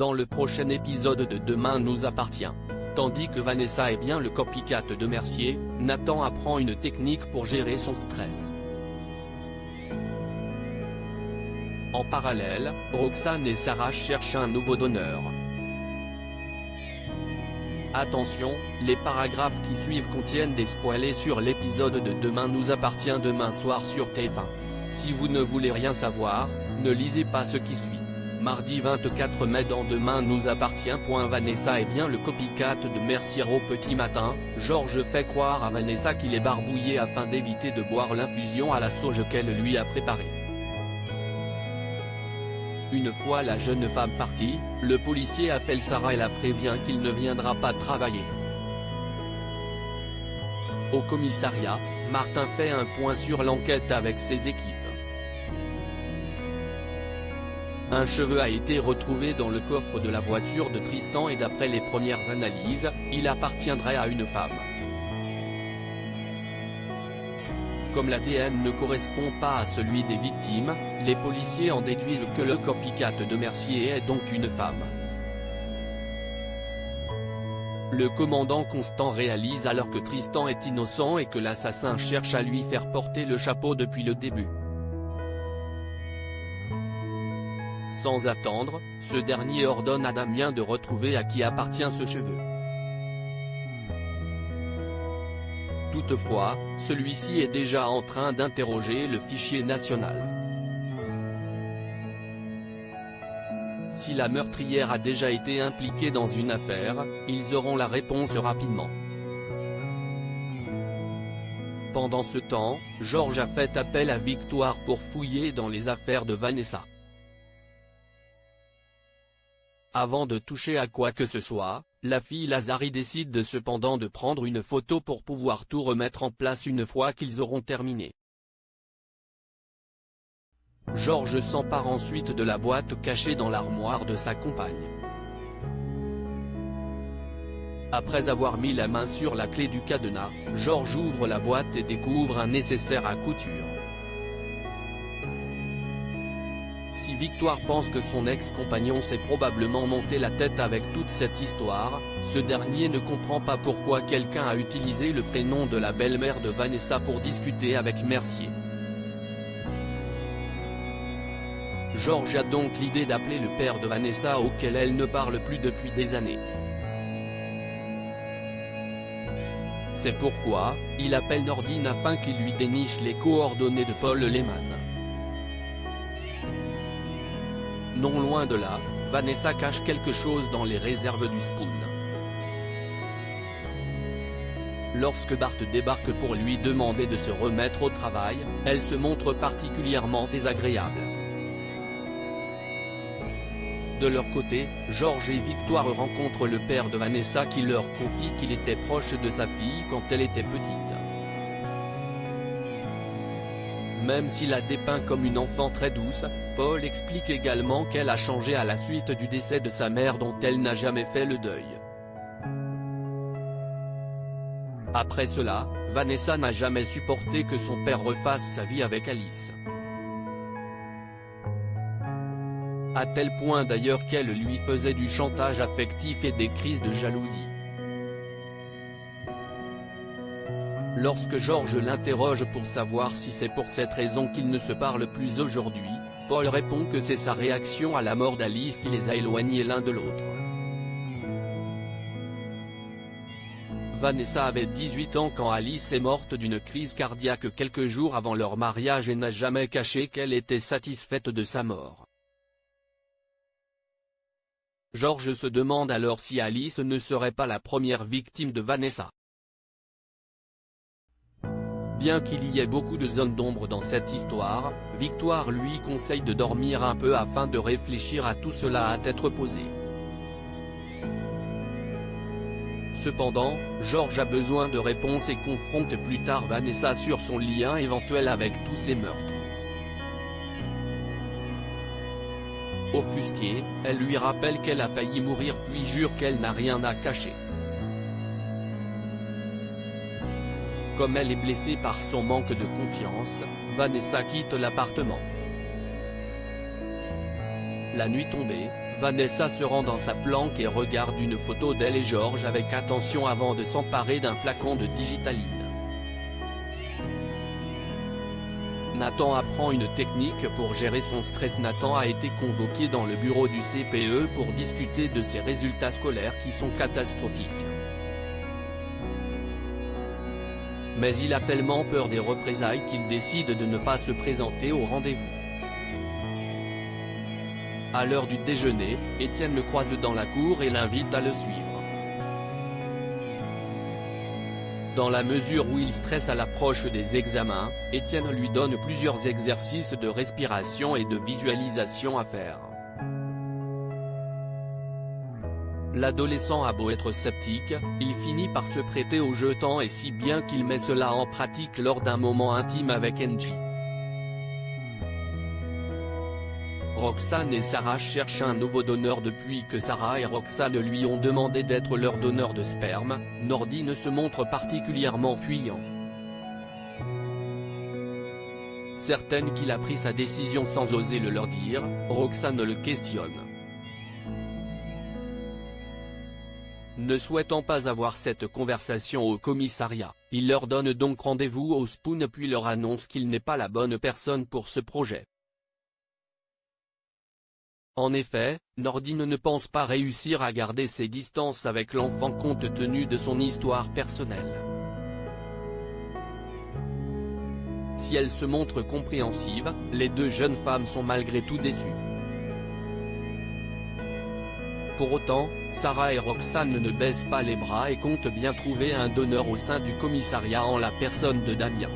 dans le prochain épisode de Demain nous appartient. Tandis que Vanessa est bien le copycat de Mercier, Nathan apprend une technique pour gérer son stress. En parallèle, Roxane et Sarah cherchent un nouveau donneur. Attention, les paragraphes qui suivent contiennent des spoilers sur l'épisode de Demain nous appartient demain soir sur TF1. Si vous ne voulez rien savoir, ne lisez pas ce qui suit. Mardi 24 mai dans Demain nous appartient. Vanessa est bien le copycat de Mercier. Au petit matin, Georges fait croire à Vanessa qu'il est barbouillé afin d'éviter de boire l'infusion à la sauge qu'elle lui a préparée. Une fois la jeune femme partie, le policier appelle Sarah et la prévient qu'il ne viendra pas travailler. Au commissariat, Martin fait un point sur l'enquête avec ses équipes. Un cheveu a été retrouvé dans le coffre de la voiture de Tristan et d'après les premières analyses, il appartiendrait à une femme. Comme l'ADN ne correspond pas à celui des victimes, les policiers en déduisent que le copycat de Mercier est donc une femme. Le commandant Constant réalise alors que Tristan est innocent et que l'assassin cherche à lui faire porter le chapeau depuis le début. Sans attendre, ce dernier ordonne à Damien de retrouver à qui appartient ce cheveu. Toutefois, celui-ci est déjà en train d'interroger le fichier national. Si la meurtrière a déjà été impliquée dans une affaire, ils auront la réponse rapidement. Pendant ce temps, Georges a fait appel à Victoire pour fouiller dans les affaires de Vanessa. Avant de toucher à quoi que ce soit, la fille Lazari décide cependant de prendre une photo pour pouvoir tout remettre en place une fois qu'ils auront terminé. Georges s'empare ensuite de la boîte cachée dans l'armoire de sa compagne. Après avoir mis la main sur la clé du cadenas, Georges ouvre la boîte et découvre un nécessaire à couture. Si Victoire pense que son ex-compagnon s'est probablement monté la tête avec toute cette histoire, ce dernier ne comprend pas pourquoi quelqu'un a utilisé le prénom de la belle-mère de Vanessa pour discuter avec Mercier. Georges a donc l'idée d'appeler le père de Vanessa auquel elle ne parle plus depuis des années. C'est pourquoi, il appelle Nordine afin qu'il lui déniche les coordonnées de Paul Lehmann. Non loin de là, Vanessa cache quelque chose dans les réserves du Spoon. Lorsque Bart débarque pour lui demander de se remettre au travail, elle se montre particulièrement désagréable. De leur côté, Georges et Victoire rencontrent le père de Vanessa qui leur confie qu'il était proche de sa fille quand elle était petite. Même s'il la dépeint comme une enfant très douce, Paul explique également qu'elle a changé à la suite du décès de sa mère dont elle n'a jamais fait le deuil. Après cela, Vanessa n'a jamais supporté que son père refasse sa vie avec Alice. À tel point d'ailleurs qu'elle lui faisait du chantage affectif et des crises de jalousie. Lorsque Georges l'interroge pour savoir si c'est pour cette raison qu'ils ne se parlent plus aujourd'hui, Paul répond que c'est sa réaction à la mort d'Alice qui les a éloignés l'un de l'autre. Vanessa avait 18 ans quand Alice est morte d'une crise cardiaque quelques jours avant leur mariage et n'a jamais caché qu'elle était satisfaite de sa mort. Georges se demande alors si Alice ne serait pas la première victime de Vanessa. Bien qu'il y ait beaucoup de zones d'ombre dans cette histoire, Victoire lui conseille de dormir un peu afin de réfléchir à tout cela à tête reposée. Cependant, Georges a besoin de réponses et confronte plus tard Vanessa sur son lien éventuel avec tous ces meurtres. Offusquée, elle lui rappelle qu'elle a failli mourir puis jure qu'elle n'a rien à cacher. Comme elle est blessée par son manque de confiance, Vanessa quitte l'appartement. La nuit tombée, Vanessa se rend dans sa planque et regarde une photo d'elle et George avec attention avant de s'emparer d'un flacon de digitaline. Nathan apprend une technique pour gérer son stress. Nathan a été convoqué dans le bureau du CPE pour discuter de ses résultats scolaires qui sont catastrophiques. Mais il a tellement peur des représailles qu'il décide de ne pas se présenter au rendez-vous. À l'heure du déjeuner, Étienne le croise dans la cour et l'invite à le suivre. Dans la mesure où il stresse à l'approche des examens, Étienne lui donne plusieurs exercices de respiration et de visualisation à faire. L'adolescent a beau être sceptique, il finit par se prêter au jeu tant et si bien qu'il met cela en pratique lors d'un moment intime avec Angie. Roxane et Sarah cherchent un nouveau donneur. Depuis que Sarah et Roxane lui ont demandé d'être leur donneur de sperme, Nordine se montre particulièrement fuyant. Certaine qu'il a pris sa décision sans oser le leur dire, Roxane le questionne. Ne souhaitant pas avoir cette conversation au commissariat, il leur donne donc rendez-vous au Spoon puis leur annonce qu'il n'est pas la bonne personne pour ce projet. En effet, Nordine ne pense pas réussir à garder ses distances avec l'enfant compte tenu de son histoire personnelle. Si elle se montre compréhensive, les deux jeunes femmes sont malgré tout déçues. Pour autant, Sarah et Roxane ne baissent pas les bras et comptent bien trouver un donneur au sein du commissariat en la personne de Damien.